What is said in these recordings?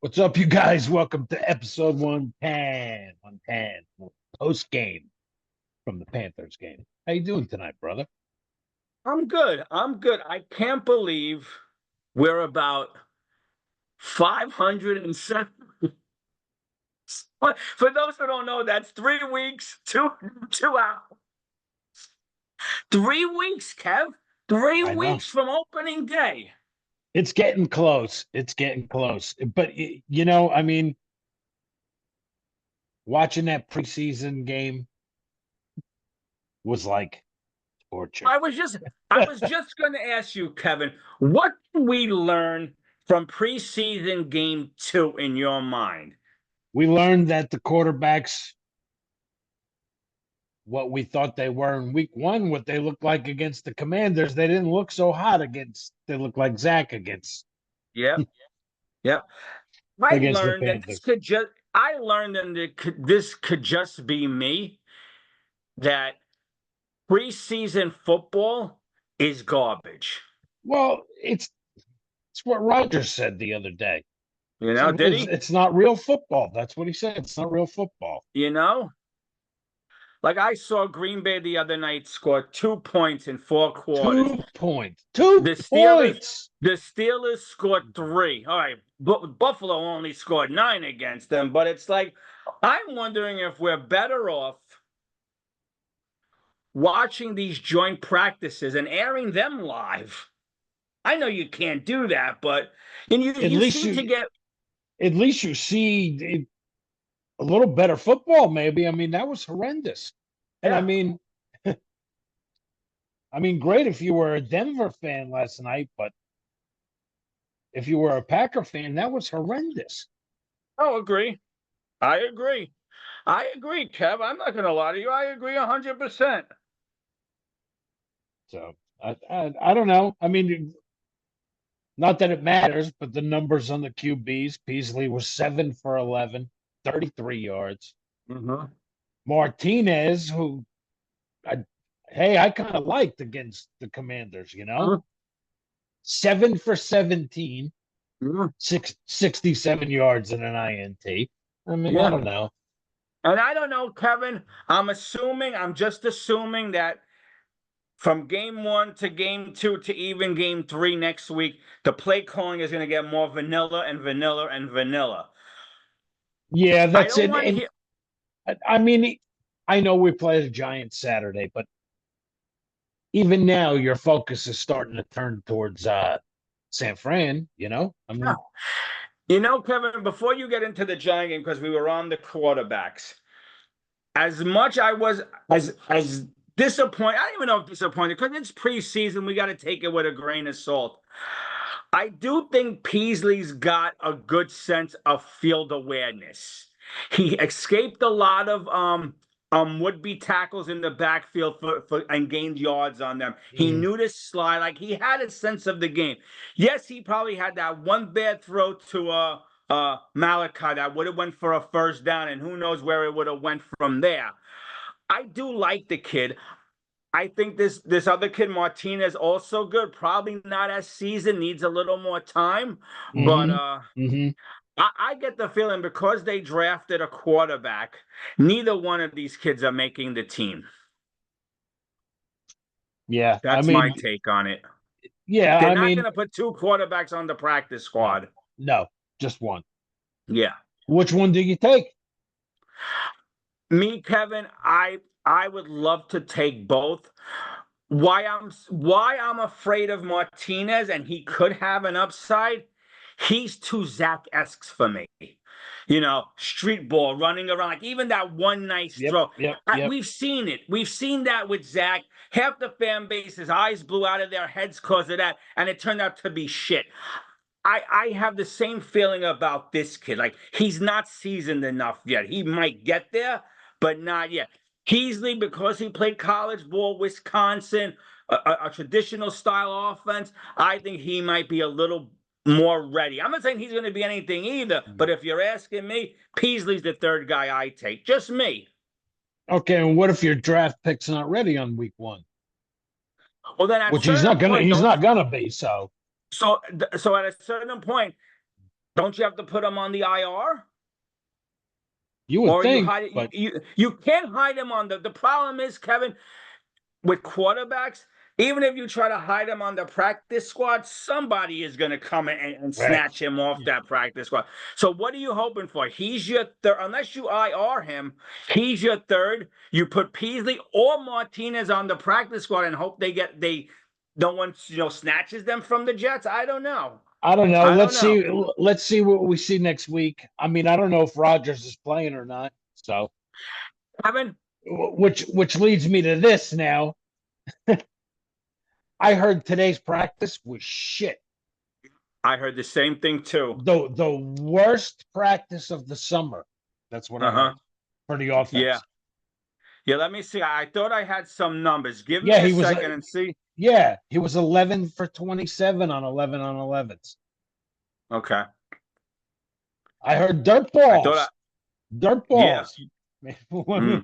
What's up, you guys? Welcome to episode 110. 110. Post game from the Panthers game. How you doing tonight, brother? I'm good. I'm good. I can't believe we're about 507. For those who don't know, that's 3 weeks, two hours. 3 weeks, Kev. Three I know. weeks from opening day. It's getting close. It's getting close. But I mean, watching that preseason game was like torture. I was just going to ask you, Kevin, what can we learn from preseason game 2 in your mind? We learned that the quarterbacks, what we thought they were in week one, what they looked like against the Commanders, they didn't look so hot against, they looked like Zach Yep. Yep. I against the learned that Panthers. this could just be me, that preseason football is garbage. Well, it's what Rogers said the other day. You He know, said did he? it's not real football. That's what he said. It's not real football. You know? Like I saw Green Bay the other night score 2 points in 4 quarters. 2 points. Two The Steelers, points. the Steelers scored three. All right, Buffalo only scored 9 against them, but it's like I'm wondering if we're better off watching these joint practices and airing them live. I know you can't do that, but and you At you least seem to you get at least you see a little better football, maybe. I mean, that was horrendous. And yeah. I mean, great if you were a Denver fan last night, but if you were a Packer fan, that was horrendous. Oh, agree. I agree. I agree, Kev. I'm not gonna lie to you. I agree 100%. So I don't know. I mean, not that it matters, but the numbers on the QBs, Peasley was 7 for 11, 33 yards. Mm-hmm. Martinez, who I hey, I kind of liked against the Commanders, 7 for 17, Mm-hmm. 67 yards and an INT. I mean, I Yeah. don't know. And I don't know, Kevin. I'm just assuming that from game 1 to game 2 to even game 3 next week, the play calling is going to get more vanilla and vanilla and vanilla. Yeah, I that's don't it. want to And hear. I mean, I know we play the Giants Saturday, but even now your focus is starting to turn towards San Fran, you know? I mean, You know, Kevin, before you get into the Giant game, because we were on the quarterbacks, as much I was as disappointed, I don't even know if disappointed, because it's preseason, we got to take it with a grain of salt. I do think Peasley's got a good sense of field awareness. He escaped a lot of would-be tackles in the backfield and gained yards on them. He mm, knew to slide, like he had a sense of the game. Yes, he probably had that one bad throw to Malachi that would have went for a first down, and who knows where it would have went from there. I do like the kid. I think this other kid Martinez also good. Probably not as seasoned, needs a little more time. But mm-hmm, mm-hmm. I get the feeling because they drafted a quarterback, neither one of these kids are making the team. Yeah, I That's my mean, take on it. yeah, They're I not mean, going to put two quarterbacks on the practice no, squad. no, just one. Yeah. Which one do you take? Me, Kevin, I would love to take both. Why I'm afraid of Martinez, and he could have an upside. He's too Zach-esque for me. You know, street ball running around, like even that one nice Yep, throw. yep, yep. We've seen it. We've seen that with Zach. Half the fan base, his eyes blew out of their heads because of that, and it turned out to be shit. I have the same feeling about this kid. Like he's not seasoned enough yet. He might get there, but not yet. Peasley, because he played college ball, Wisconsin, a traditional style offense, I think he might be a little more ready. I'm not saying he's going to be anything either, but if you're asking me, Peasley's the third guy I take. Just me. Okay, and what if your draft pick's not ready on week one? Well, then at a Which certain point, he's those not gonna be, so so so at a certain point, Don't you have to put him on the IR? You would Or you think, hide it? but You can't hide him on the problem is, Kevin, with quarterbacks, even if you try to hide him on the practice squad, somebody is going to come in and right. snatch him off that practice squad. So what are you hoping for? He's your third, unless you IR him, he's your third. You put Peasley or Martinez on the practice squad and hope no one snatches them from the Jets. I don't know. I don't know. I don't Let's know. see. Let's see what we see next week. I mean, I don't know if Rodgers is playing or not. So, Kevin, which leads me to this now. I heard today's practice was shit. I heard the same thing too. The worst practice of the summer. That's what I heard for the offense. Yeah. Yeah, let me see. I thought I had some numbers. Give me Yeah, a he was. second and see. Yeah, he was 11 for 27 on 11 on 11s. Okay. I heard dirt I balls. thought Dirt yeah. balls. I mean,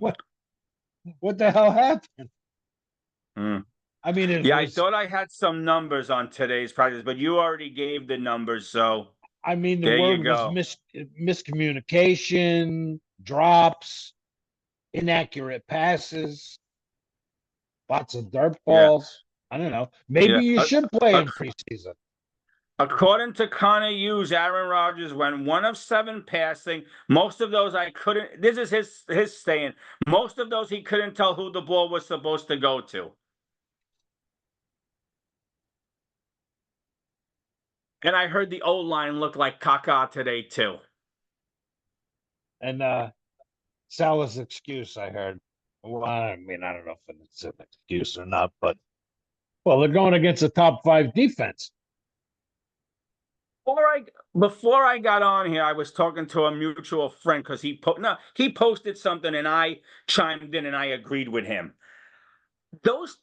what the hell happened? I mean, it Yeah, I was. thought I had some numbers on today's practice, but you already gave the numbers, so I mean, the there you word was go. miscommunication, drops, inaccurate passes, lots of dirt Yeah. balls. I don't know. Maybe Yeah. you should play in preseason. According to Connor Hughes, Aaron Rodgers went 1 of 7 passing. Most of those I couldn't. This is his saying. Most of those he couldn't tell who the ball was supposed to go to. And I heard the O-line look like caca today too. And Salah's excuse, I heard. Well, I mean, I don't know if it's an excuse or not, but well, they're going against a top 5 defense. Before I got on here, I was talking to a mutual friend because he posted something and I chimed in and I agreed with him. Those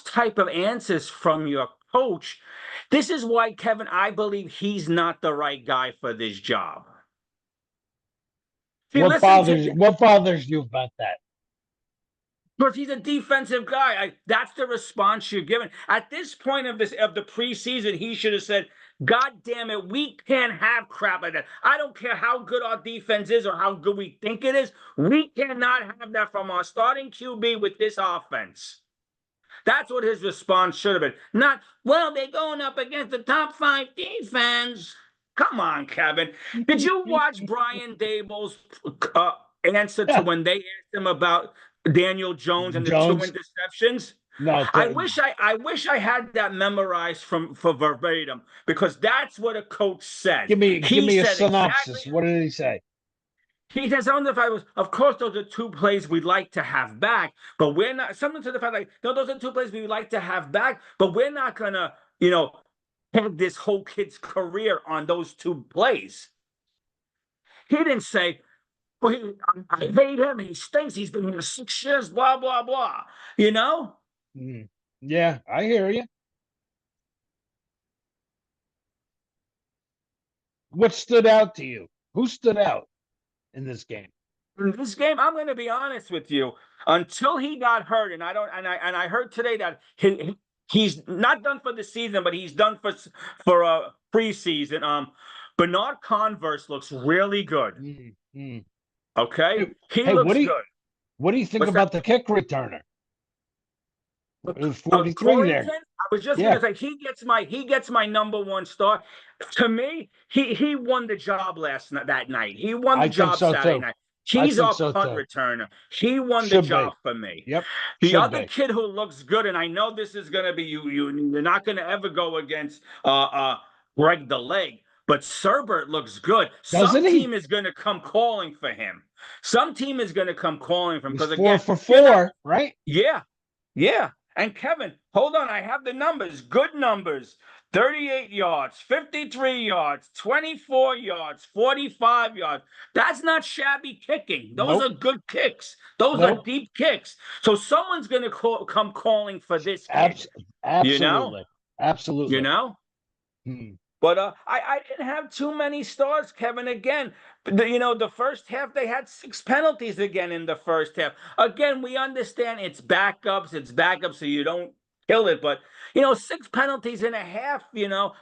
type of answers from your coach, this is why, Kevin, I believe he's not the right guy for this job. See, What bothers you about that? Because he's a defensive guy. That's the response you're giving. At this point of the preseason, he should have said, God damn it, we can't have crap like that. I don't care how good our defense is or how good we think it is. We cannot have that from our starting QB with this offense. That's what his response should have been. Not, well, they're going up against the top 5 defense. Come on, Kevin. Did you watch Brian Dable's answer to when they asked him about Daniel Jones and the 2 interceptions? No, I wish I had that memorized for verbatim, because that's what a coach said. Give me a synopsis. Exactly, what did he say? he says something to the fact was, of course, those are 2 plays we'd like to have back, but we're not. Something to the fact like, no, those are 2 plays we'd like to have back, but we're not gonna, have this whole kid's career on those 2 plays. He didn't say, well, I hate him. He stinks. He's been here 6 years. Blah blah blah. Yeah, I hear you. What stood out to you? Who stood out in this game? In this game, I'm going to be honest with you. Until he got hurt, and I heard today that he's not done for the season, but he's done for a preseason. Bernard Converse looks really good. Okay, he looks good. What do you think about the kick returner? It was 43 there. I was just going to say he gets my number 1 star. To me, he won the job that night. He won the job Saturday night. He's our punt returner. He won the job for me. Yep. The other kid who looks good, and I know this is going to be you're not going to ever go against Greg the Leg, but Serbert looks good. Some team is going to come calling for him. Some team is going to come calling for him because again, 4 for 4, right? Yeah. And Kevin, hold on, I have the numbers. Good numbers. 38 yards, 53 yards, 24 yards, 45 yards. That's not shabby kicking. Those are good kicks. Those are deep kicks. So someone's going to come calling for this kid. Absolutely. Absolutely. But I didn't have too many stars, Kevin. Again, the first half, they had 6 penalties again in the first half. Again, we understand it's backups, so you don't kill it. But, 6 penalties and a half,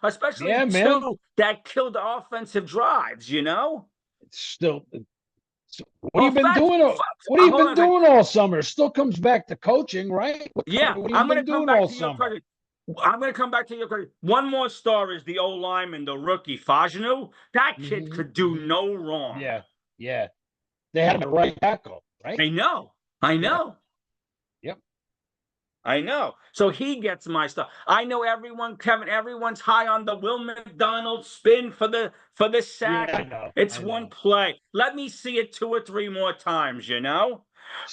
especially Yeah, man. two that killed offensive drives. It's still. What have Oh, you been doing? What have you hold been on a second. doing all summer? Still comes back to coaching, right? Yeah, What have you I'm going to been come doing back all to your summer? credit. I'm going to come back to your credit. One more star is the old lineman, the rookie, Fajanu. That kid Hmm. could do no wrong. Yeah, yeah. They had the right tackle, right? I know. I Yeah. know. Yep. I know. So he gets my stuff. I know everyone, Kevin, everyone's high on the Will McDonald spin for the Yeah, sack. I know. It's I one know. play. Let me see it 2 or 3 more times.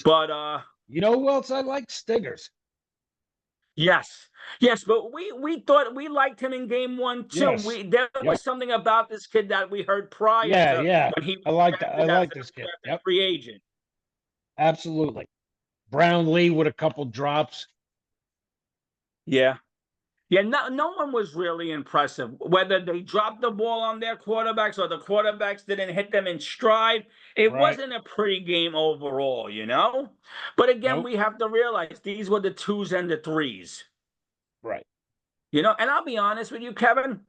But You know who else I like? Stiggers. yes. Yes, but we thought we liked him in game one too. Yes. There was Yep. something about this kid that we heard prior Yeah, to yeah. when he was I like that. I drafted as like an this kid. undrafted Yep. free agent. Absolutely. Brown Lee with a couple drops. Yeah. Yeah, no one was really impressive. Whether they dropped the ball on their quarterbacks or the quarterbacks didn't hit them in stride, it Right. wasn't a pretty game overall. But again, Nope. we have to realize these were the twos and the threes. Right. And I'll be honest with you, Kevin,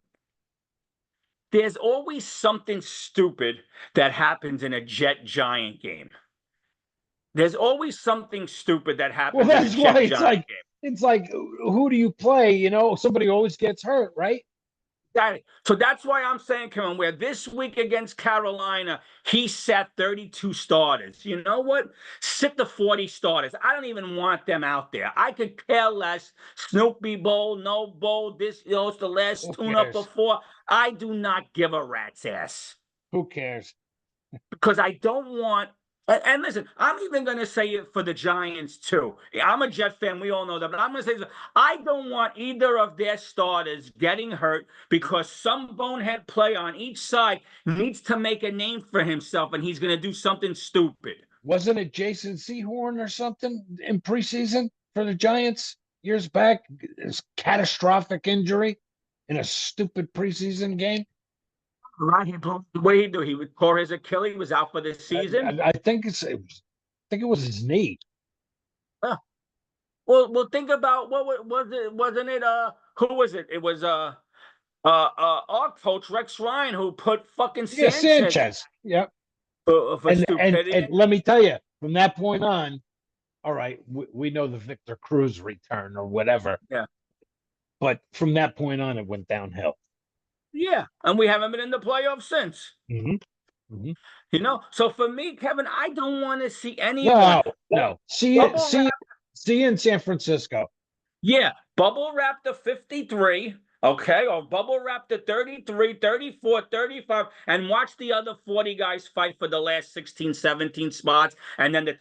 there's always something stupid that happens in a Jet Giant game. There's always something stupid that Well, happens in a that's why Jet Giant game. it's like who do you play? Somebody always gets hurt, right? So that's why I'm saying, Kevin, where this week against Carolina, he sat 32 starters. You know what? Sit the 40 starters. I don't even want them out there. I could care less. Snoopy Bowl, no bowl, it's the last Who tune up cares? before. I do not give a rat's ass Who cares? because I don't want. And listen, I'm even going to say it for the Giants too. I'm a Jet fan. We all know that. But I'm going to say this. I don't want either of their starters getting hurt because some bonehead player on each side needs to make a name for himself and he's going to do something stupid. Wasn't it Jason Sehorn or something in preseason for the Giants years back? His catastrophic injury in a stupid preseason game. Right? What did he do? He tore his Achilles. He was out for the I, season. I think I think it was his knee. Huh. Well, think about what was it? Wasn't it? Who was it? It was our coach Rex Ryan who put fucking Yeah, Sanchez Sanchez. Yep. for And stupidity. let me tell you, from that point on, all right, we know the Victor Cruz return or whatever, Yeah, but from that point on, it went downhill. yeah, and we haven't been in the playoffs since. Hmm. Hmm. So for me, Kevin, I don't want to see anyone No, no. bubble wrap. See you in San Francisco. Yeah, bubble wrap the 53, okay, or bubble wrap the 33, 34, 35, and watch the other 40 guys fight for the last 16, 17 spots. And then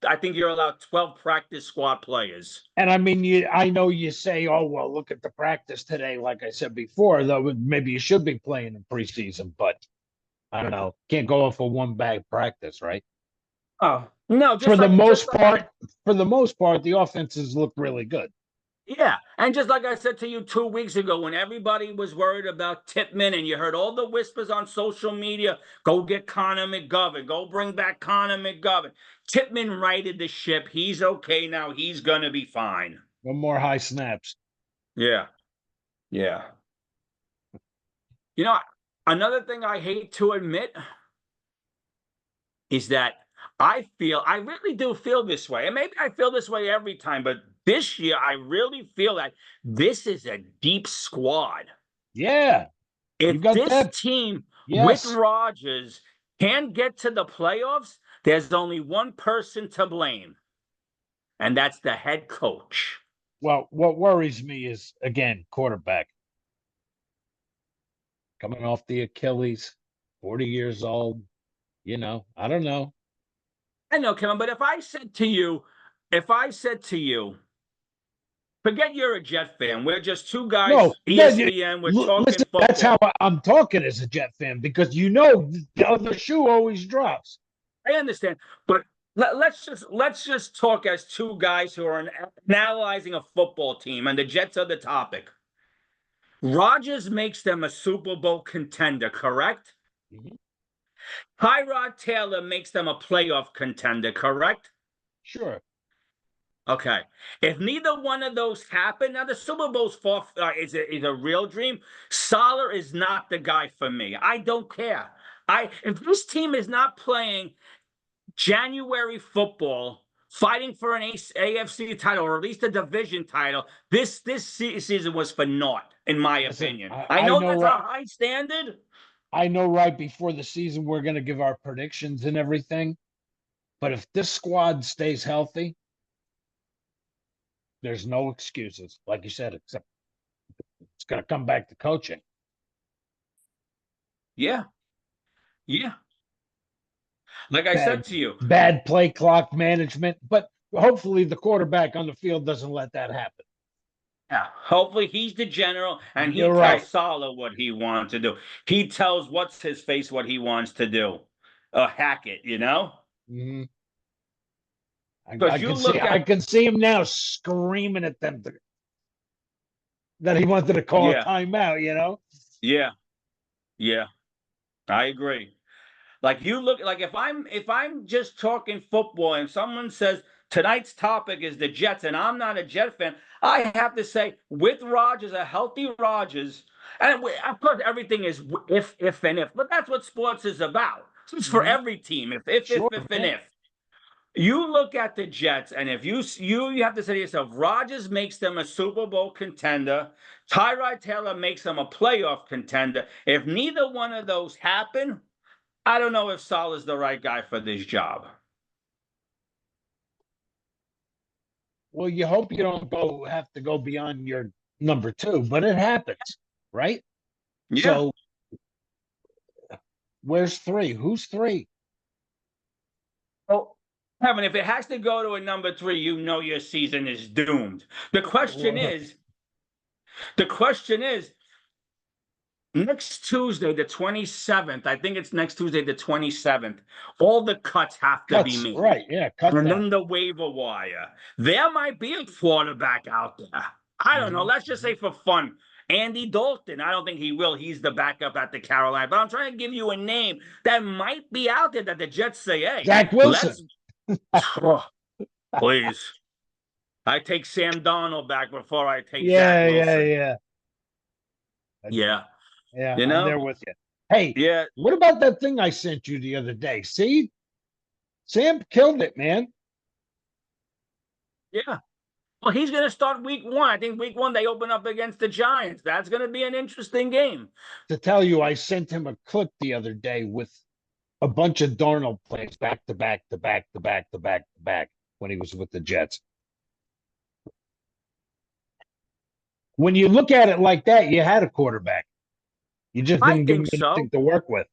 I think you're allowed 12 practice squad players. And I mean, I know you say, oh, well, look at the practice today. Like I said before, though, maybe you should be playing in preseason, but I don't know. Can't go off of one bag practice, right? Oh, no, For just the like most part, the offenses look really good. yeah, and just like I said to you 2 weeks ago, when everybody was worried about Tippmann, and you heard all the whispers on social media, go get Connor McGovern, go bring back Connor McGovern. Tippmann righted the ship. He's okay now. He's gonna be fine. No more high snaps. Yeah, yeah. You know, another thing I hate to admit is that I really do feel this way. And maybe I feel this way every time, but this year I really feel that this is a deep squad. Yeah, you If got this that. team with Yes. Rodgers can get to the playoffs, there's only one person to blame, and that's the head coach. Well, what worries me is, again, quarterback coming off the Achilles, 40 years old. I don't know. I know, Kevin, but if I said to you, forget you're a Jet fan. We're just two No, guys, that, ESPN, we're talking listen, that's how football. I'm talking as a Jet fan because the other shoe always drops. I understand, but let's just talk as two guys who are analyzing a football team, and the Jets are the topic. Rodgers makes them a Super Bowl contender, correct? Mhm. Tyrod Taylor makes them a playoff contender, correct? Sure. Okay. If neither one of those happen, now the Super Bowl's far is a real dream. Salah is not the guy for me. I don't care. If this team is not playing January football, fighting for an AFC title or at least a division title, this season was for naught, in my Listen, opinion. I, I I know know that's a right. high standard. I know right before the season we're going to give our predictions and everything. But if this squad stays healthy, there's no excuses, like you said, except it's going to come back to coaching. Yeah, yeah. Like I Bad, said to you, bad play clock management. But hopefully the quarterback on the field doesn't let that happen. yeah. Hopefully he's the general and he You're right. tells Salah what he wants to do. He tells what's his face what he wants to do. Hackett, you know? Mhm. Because you look I at can see him now screaming at them that he wanted to call a yeah, timeout. yeah, yeah. I agree. Like you look like if I'm just talking football and someone says tonight's topic is the Jets and I'm not a Jet fan, I have to say with Rodgers, a healthy Rodgers, and of course everything is if and if, but that's what sports is about. It's for Mhm. every team. Sure, If and man. if. You look at the Jets, and if you have to say to yourself, Rodgers makes them a Super Bowl contender, Tyrod Taylor makes them a playoff contender. If neither one of those happen, I don't know if Salah's the right guy for this job. Well, you hope you don't have to go beyond your number two, but it happens, right? Yeah. So where's three? Who's three? Well, Kevin, if it has to go to a number three, you know your season is doomed. The question is, next Tuesday, the 27th, I think it's next Tuesday, the 27th, all the cuts have to be Cuts, made. right? Yeah, cut And down. then the waiver wire. There might be a quarterback out there. I don't know. Hmm. Let's just say for fun. Andy Dalton. I don't think he will. He's the backup at the Carolina. But I'm trying to give you a name that might be out there that the Jets say, hey, Zach Wilson. let's. Oh, please. I take Sam Donald back before I take Zach Yeah, yeah, Wilson. yeah. Yeah. Yeah, You I'm know? there with you. Hey, Yeah. what about that thing I sent you the other day? See, Sam killed it, man. Yeah. Well, he's going to start week 1. I think week 1 they open up against the Giants. That's going to be an interesting game. To tell you, I sent him a clip the other day with a bunch of Darnold plays back to back to back to back to back to back when he was with the Jets. When you look at it like that, you had a quarterback. You just I didn't give him think so. anything to work with.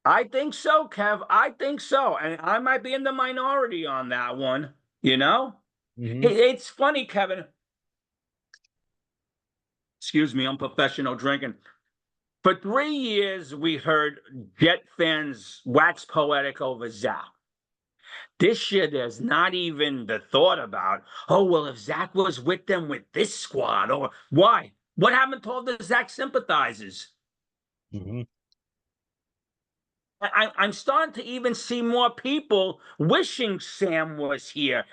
I think so, Kev. I think so. And I might be in the minority on that one. You know? Hmm. It's funny, Kevin. Excuse me, I'm professional drinking. For 3 years, we heard Jet fans wax poetic over Zach. This year, there's not even the thought about, oh, well, if Zach was with them with this squad, or why? What happened to all the Zach sympathizers? Hmm. I'm starting to even see more people wishing Sam was here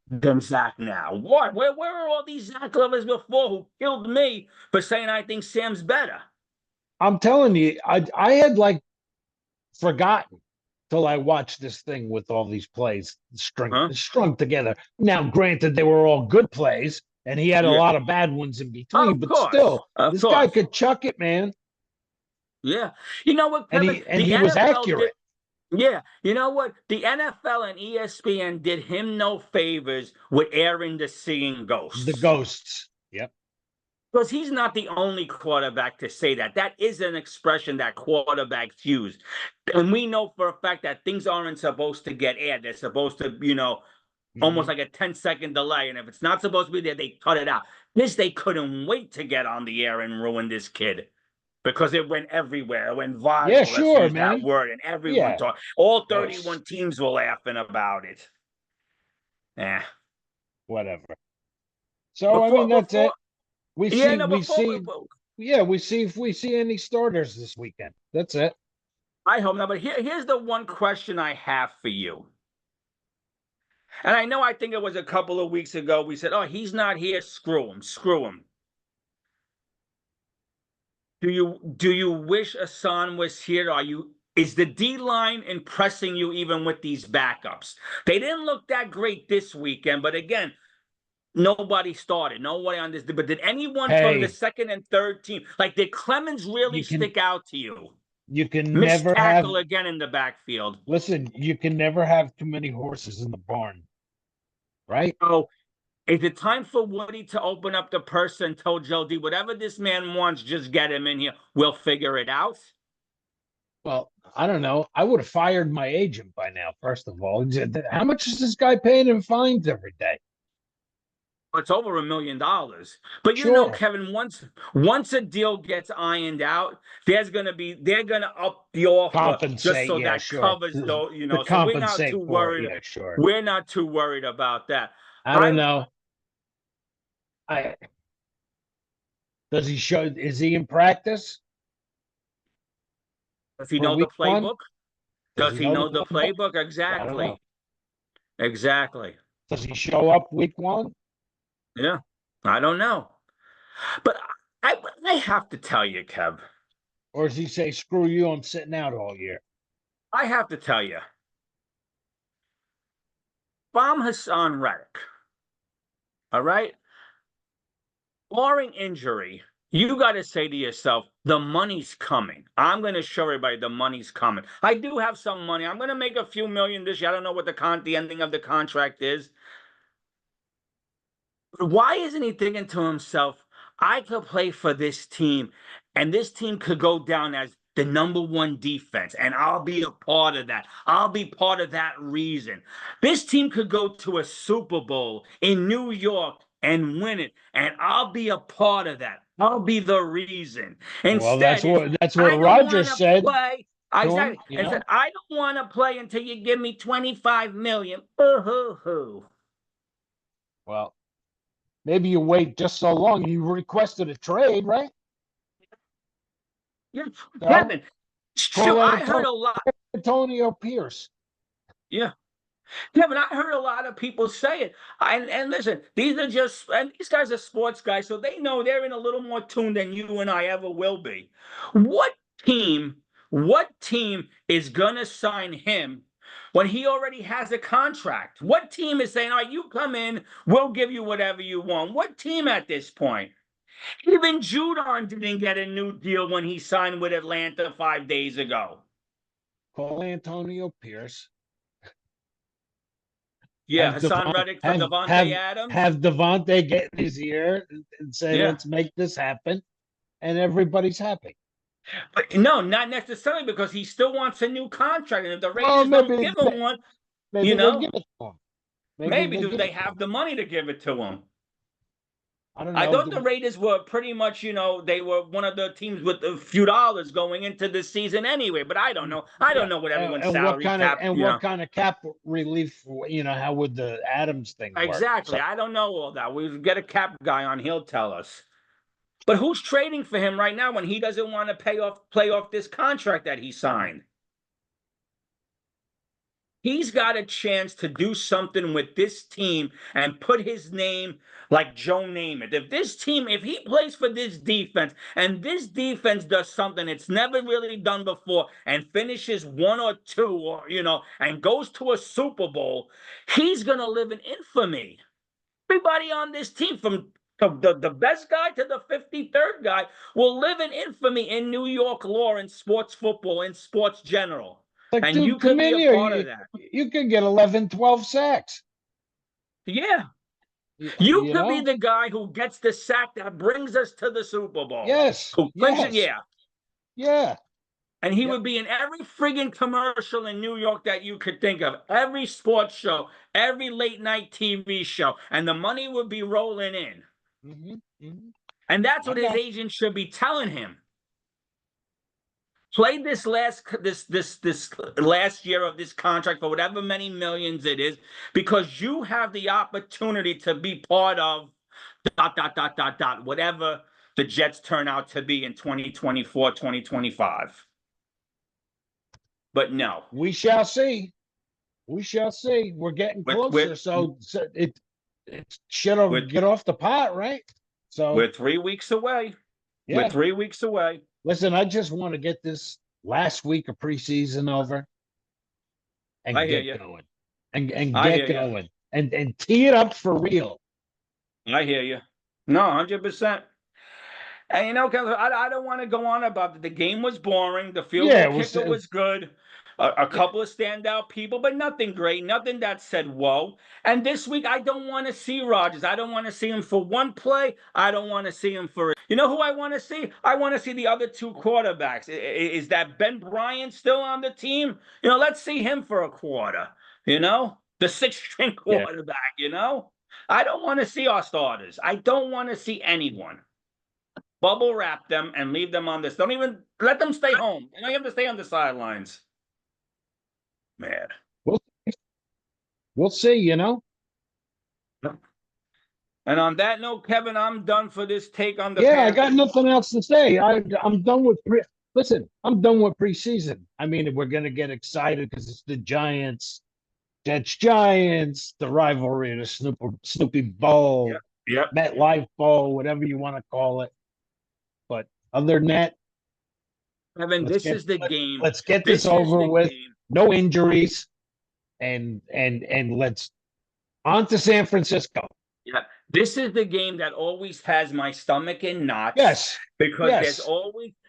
than Zach now. What? Where are all these Zach lovers before who killed me for saying I think Sam's better? I'm telling you, I had like forgotten till I watched this thing with all these plays Huh? strung together. Now, granted, they were all good plays, and he had a Yeah. lot of bad ones in between, Of but course. still, Of this guy course. could chuck it, man, Yeah. You know what, and Kevin? he The was NFL did. accurate. Yeah. You know what? The NFL and ESPN did him no favors with airing the singing The ghosts. ghosts. Yep. Because he's not the only quarterback to say that. That is an expression that quarterbacks use. And we know for a fact that things aren't supposed to get aired. They're supposed to, almost Hmm. like a 10-second delay. And if it's not supposed to be there, they cut it out. They couldn't wait to get on the air and ruin this kid because it went everywhere. It went Yeah, viral. Let's sure, use that man. word. And everyone Yeah. talked. All Ghosts. 31 teams were laughing about it. Yeah. Whatever. So I mean, that's Before, it. We yeah, see. no, We before we, see. Yeah, we see if we see any starters this weekend. That's it. I hope not. But here's the one question I have for you. And I know, I think it was a couple of weeks ago, we said, oh, he's not here. Screw him. Screw him. Do you wish Hassan was here? Is the D line impressing you even with these backups? They didn't look that great this weekend, but again, nobody started. Nobody on this. But did anyone from the Hey, second and third team, like, did Clemens really you can stick out to you? you can Missed never have tackle again in the backfield. listen, you can never have too many horses in the barn, right? So is it time for Woody to open up the purse and tell Joe D, whatever this man wants, just get him in here. We'll figure it out. Well, I don't know. I would have fired my agent by now, first of all. How much is this guy paying in fines every day? It's over $1 million. But Sure. Kevin, once a deal gets ironed out, they're gonna up the offer just Compensate, so yeah, that sure. covers To so we're not compensate too for it, worried. yeah, sure. We're not too worried about that. I don't I know. I does he show is he in practice Does he for know the week one? playbook? Does Does he he know the know the playbook? playbook? I don't know. Exactly. Exactly. Does he show up week one? Yeah. I don't know. But I have to tell you, Kev, Or does he say, screw you, I'm sitting out all year? I have to tell you, if I'm Hassan Reddick, all right, barring injury, you got to say to yourself, the money's coming. I'm going to show everybody the money's coming. I do have some money. I'm going to make a few million this year. I don't know what the ending of the contract is. Why isn't he thinking to himself, I could play for this team, and this team could go down as the number one defense, and I'll be a part of that. I'll be part of that reason. This team could go to a Super Bowl in New York and win it, and I'll be a part of that. I'll be the reason. Well, Instead, is that's what I don't want Rogers to said play. to him, Exactly. Instead, I don't want to play until you give me 25 million. Ooh-hoo-hoo. Well, maybe you wait just so long. You requested a trade, right? Yeah, So Kevin. Shoot, call I heard a lot. Antonio Pierce. Yeah, Kevin, I heard a lot of people say it. And listen, these guys are sports guys, so they know they're in a little more tune than you and I ever will be. What team, what team is gonna sign him when he already has a contract? What team is saying, all right, you come in, we'll give you whatever you want? What team at this point? Even Judon didn't get a new deal when he signed with Atlanta 5 days ago. Call Antonio Pierce. Yeah, Hassan Reddick for Devontae Adams. Have Devontae get in his ear and say, Yeah. let's make this happen, and everybody's happy. But no, not necessarily, because he still wants a new contract. And if the Well, Raiders don't give him one, maybe they give it to him. Maybe maybe they do give they it to have him. the money to give it to him? I don't I know. thought the Raiders were pretty much, they were one of the teams with a few dollars going into the season anyway. But I don't know. I don't Yeah, know what everyone's and salary cap, what kind of cap relief? How would the Adams thing work? Exactly. So I don't know all that. We get a cap guy on, he'll tell us. But who's trading for him right now when he doesn't want to play off this contract that he signed? He's got a chance to do something with this team and put his name like Joe Namath. If he plays for this defense and this defense does something it's never really done before and finishes one or two, and goes to a Super Bowl, he's going to live in infamy. Everybody on this team, from the best guy to the 53rd guy, will live in infamy in New York law, in sports football, in sports general. like, And you dude, come could be in a here. part of that. You could get 11, 12 sacks. Yeah. You could be the guy who gets the sack that brings us to the Super Bowl. Yes. Who clinches, yeah. Yeah. And he would be in every friggin' commercial in New York that you could think of, every sports show, every late night TV show, and the money would be rolling in. Mm-hmm. Mm-hmm. And that's what his agent should be telling him. Play this last year of this contract for whatever many millions it is, because you have the opportunity to be part of ... whatever the Jets turn out to be in 2024, 2025. But no. We shall see. We shall see. We're getting With closer, so it should with get off the pot, right? So we're 3 weeks away. We're yeah. 3 weeks away. Listen, I just want to get this last week of preseason over I and hear get you. going. And I get hear you. going. And tee it up for real. I hear you. No, 100%. And you know, I don't want to go on about it. The game was boring. The field Yeah, goal it was kicker was good. A yeah, couple of standout people, but nothing great. Nothing that said whoa. And this week, I don't want to see Rodgers. I don't want to see him for one play. I don't want to see him for. You know who I want to see? I want to see the other two quarterbacks. Is that Ben Bryant still on the team? You know, let's see him for a quarter. You know, the sixth string yeah. quarterback. You know, I don't want to see our starters. I don't want to see anyone. Bubble wrap them and leave them on this. Don't even let them stay home. You don't have to stay on the sidelines. Man. We'll we'll see, you know. And on that note, Kevin, I'm done for this take on the Yeah, I got Panthers. nothing else to say. I'm done with listen, I'm done with preseason. I mean, we're gonna get excited because it's the Giants, Jets Giants, the rivalry, the Snoopy Yep. Bowl, Yep. MetLife Bowl, whatever you want to call it. But other than that, Kevin, let's this get is the game. let's get this This is over the with. game. No injuries, and let's on to San Francisco. Yeah. This is the game that always has my stomach in knots Yes, because yes,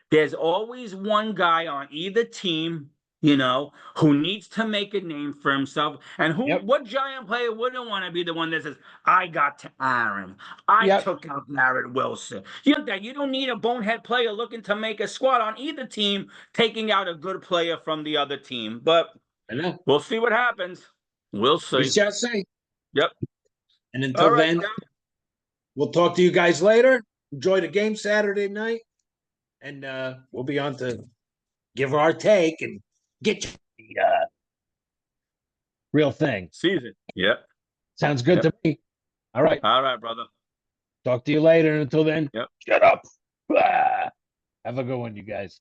there's always one guy on either team, you know, who needs to make a name for himself. And yep, what Giant player wouldn't want to be the one that says, I got to Aaron. I yep. took out Garrett Wilson. You don't need a bonehead player looking to make a squad on either team, taking out a good player from the other team. But I know. we'll see what happens. We'll We see. shall see. Yep. And All until right, then, we'll talk to you guys later. Enjoy the game Saturday night, and we'll be on to give our take and get you the real thing. season. Yep. Sounds good Yep. to me. All right. All right, brother. Talk to you later. Until then, Yep. shut up. Ah. Have a good one, you guys.